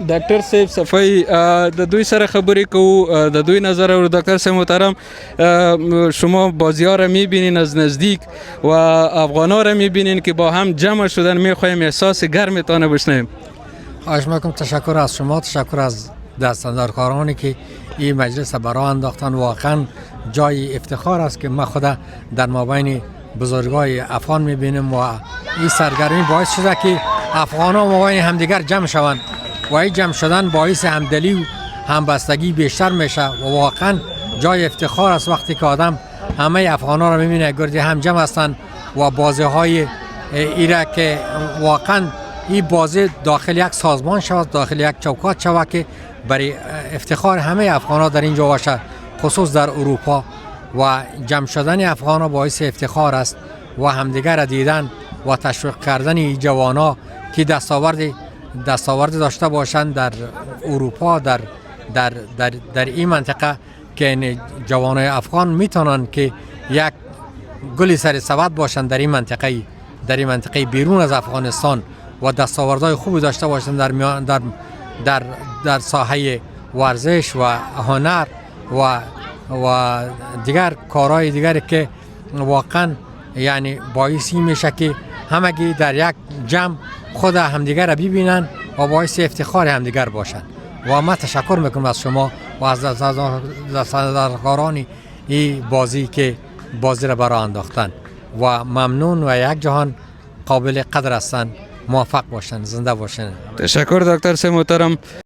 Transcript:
ډاکټر صاحب صفای د دوی سره خبرې کوو، د دوی نظر اورو. دکتر صاحب محترم، شما بازی‌ها را می‌بینین از نزدیک و افغان‌ها را می‌بینین که با هم جمع شدن. می‌خوایم احساس گرمتان رو بشنویم. خواهش میکنم. تشکر از شما، تشکر از دستاندرکارانی که این مجلس برای انداختن. واقعا جای افتخار است که ما خود در مابین بزرگای افغان میبینیم و این سرگرمی باعث شده که افغان ها مابین همدیگر جمع شوند و این جمع شدن باعث همدلی و همبستگی بیشتر میشه و واقعا جای افتخار است وقتی که آدم همه افغان ها را میبینه گردی هم جمع هستند و بازی های ایره که واقعا این بازی داخل یک سازمان شود، داخل یک چوکات شود که برای افتخار همه افغان ها در اینجا باشه، خصوص در اروپا. و جمع شدن افغان ها باعث افتخار است و همدیگر را دیدن و تشویق کردن این جوان ها که دستاورد داشته باشند در اروپا، در این منطقه، که جوان های افغان میتونن که یک گلی سر سبد باشند در این منطقه بیرون از افغانستان و دستاوردهای خوبی داشته باشند در ساحه ورزش و هنر و دیگر کارهای دیگری که واقعا یعنی باعثی میشه که همگی در یک جمع خود همدیگر را ببینن و باعث افتخار همدیگر باشند. و من تشکر میکنم از شما و از دستاندرکاران این بازی که بازی را برای انداختن و ممنون و یک جهان قابل قدر هستند. موفق باشند، زنده باشند. تشکر دکتر صاحب محترم.